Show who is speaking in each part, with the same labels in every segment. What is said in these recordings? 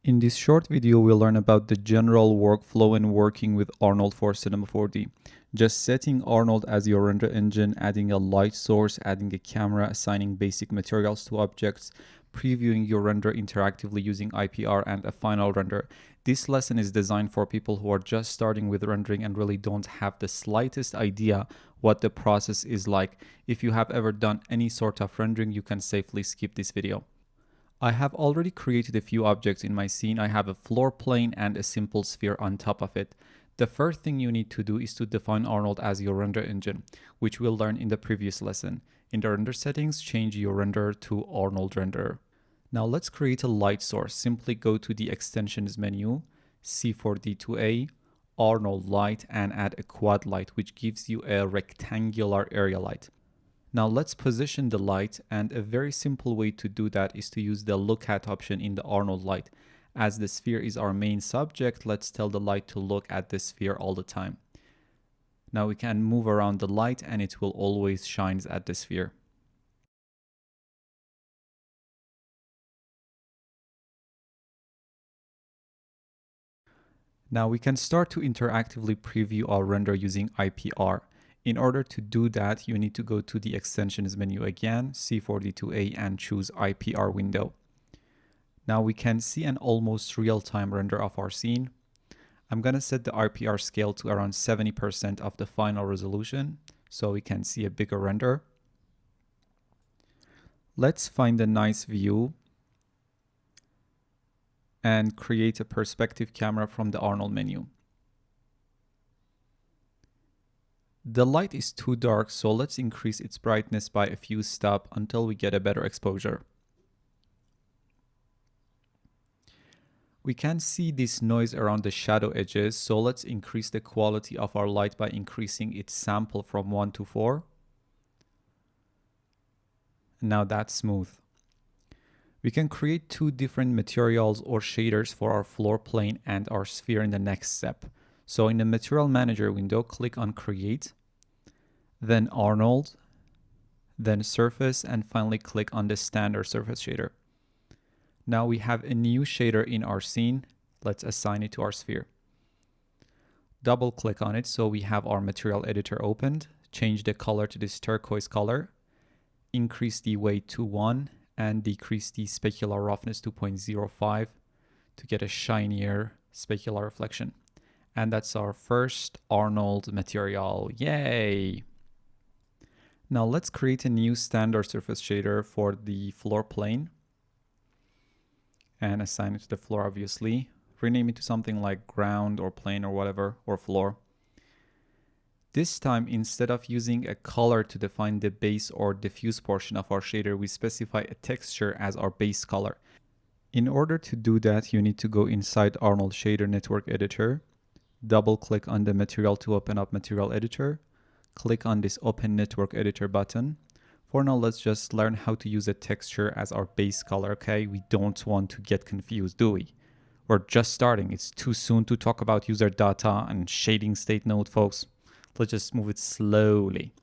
Speaker 1: In this short video, we'll learn about the general workflow when working with Arnold for Cinema 4D. Just setting Arnold as your render engine, adding a light source, adding a camera, assigning basic materials to objects, previewing your render interactively using IPR, and a final render. This lesson is designed for people who are just starting with rendering and really don't have the slightest idea what the process is like. If you have ever done any sort of rendering, you can safely skip this video. I have already created a few objects in my scene. I have a floor plane and a simple sphere on top of it. The first thing you need to do is to define Arnold as your render engine, which we'll learn in the previous lesson. In the render settings, change your render to Arnold Render. Now let's create a light source. Simply go to the extensions menu, C4D2A, Arnold Light, and add a quad light, which gives you a rectangular area light. Now let's position the light, and a very simple way to do that is to use the look at option in the Arnold light. As the sphere is our main subject, let's tell the light to look at the sphere all the time. Now we can move around the light and it will always shine at the sphere. Now we can start to interactively preview our render using IPR. In order to do that, you need to go to the extensions menu again, C4D2A, and choose IPR window. Now we can see an almost real-time render of our scene. I'm going to set the IPR scale to around 70% of the final resolution so we can see a bigger render. Let's find a nice view and create a perspective camera from the Arnold menu. The light is too dark, so let's increase its brightness by a few steps until we get a better exposure. We can see this noise around the shadow edges, so let's increase the quality of our light by increasing its sample from 1 to 4. Now that's smooth. We can create two different materials or shaders for our floor plane and our sphere in the next step. So in the Material Manager window, click on Create, then Arnold, then Surface, and finally click on the Standard Surface shader. Now we have a new shader in our scene. Let's assign it to our sphere. Double click on it so we have our material editor opened. Change the color to this turquoise color. Increase the weight to 1 and decrease the specular roughness to 0.05 to get a shinier specular reflection. And that's our first Arnold material. Yay! Now let's create a new standard surface shader for the floor plane and assign it to the floor, obviously. Rename it to something like ground or plane or whatever, or floor. This time, instead of using a color to define the base or diffuse portion of our shader, we specify a texture as our base color. In order to do that, you need to go inside Arnold Shader Network Editor, double click on the material to open up Material Editor, click on this Open Network Editor button. For now, let's just learn how to use a texture as our base color, okay? We don't want to get confused, do we? We're just starting. It's too soon to talk about user data and shading state node, folks. Let's just move it slowly.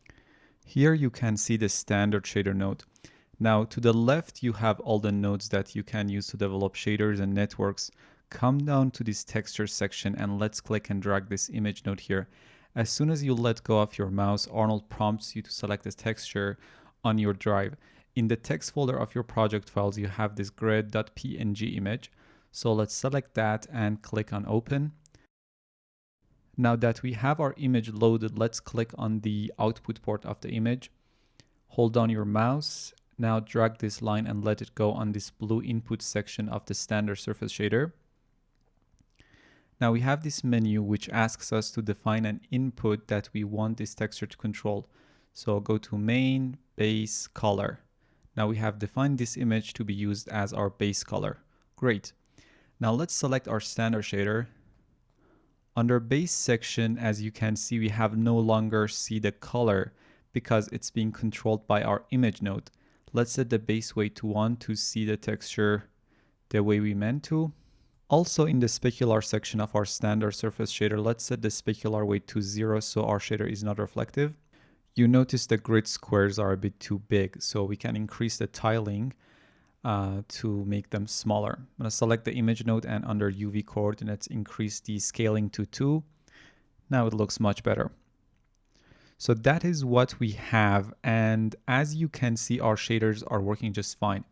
Speaker 1: Here you can see the standard shader node. Now to the left, you have all the nodes that you can use to develop shaders and networks. Come down to this texture section and let's click and drag this image node here. As soon as you let go of your mouse, Arnold prompts you to select this texture on your drive. In the text folder of your project files, you have this grid.png image. So let's select that and click on Open. Now that we have our image loaded, let's click on the output port of the image. Hold down your mouse. Now drag this line and let it go on this blue input section of the standard surface shader. Now we have this menu which asks us to define an input that we want this texture to control. So go to Main, Base, Color. Now we have defined this image to be used as our base color. Great. Now let's select our standard shader. Under base section, as you can see, we have no longer see the color because it's being controlled by our image node. Let's set the base weight to 1 to see the texture the way we meant to. Also in the specular section of our standard surface shader, let's set the specular weight to 0 so our shader is not reflective. You notice the grid squares are a bit too big, so we can increase the tiling to make them smaller. I'm going to select the image node and under UV coordinates, increase the scaling to 2. Now it looks much better. So that is what we have. And as you can see, our shaders are working just fine.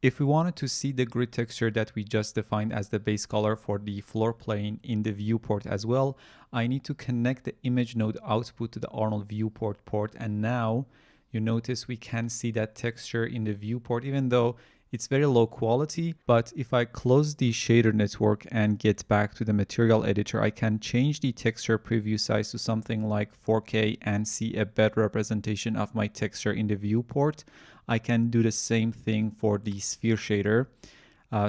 Speaker 1: If we wanted to see the grid texture that we just defined as the base color for the floor plane in the viewport as well, I need to connect the image node output to the Arnold viewport port. And now you notice we can see that texture in the viewport, even though it's very low quality. But if I close the shader network and get back to the material editor, I can change the texture preview size to something like 4K and see a better representation of my texture in the viewport. I can do the same thing for the sphere shader.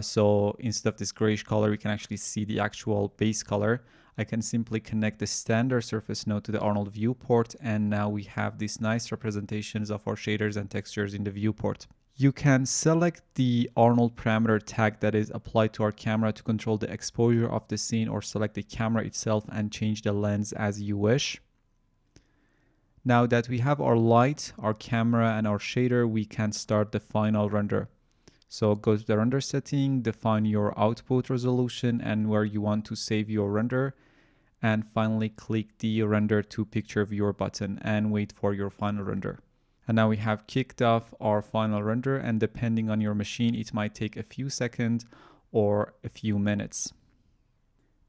Speaker 1: So instead of this grayish color, we can actually see the actual base color. I can simply connect the standard surface node to the Arnold viewport, and now we have these nice representations of our shaders and textures in the viewport. You can select the Arnold parameter tag that is applied to our camera to control the exposure of the scene, or select the camera itself and change the lens as you wish. Now that we have our light, our camera, and our shader, we can start the final render. So go to the render setting, define your output resolution and where you want to save your render, and finally click the render to picture viewer button and wait for your final render. And now we have kicked off our final render, and depending on your machine, it might take a few seconds or a few minutes.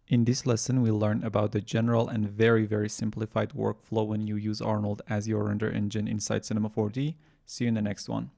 Speaker 1: In this lesson, we'll learn about the general and very simplified workflow when you use Arnold as your render engine inside Cinema 4D. See you in the next one.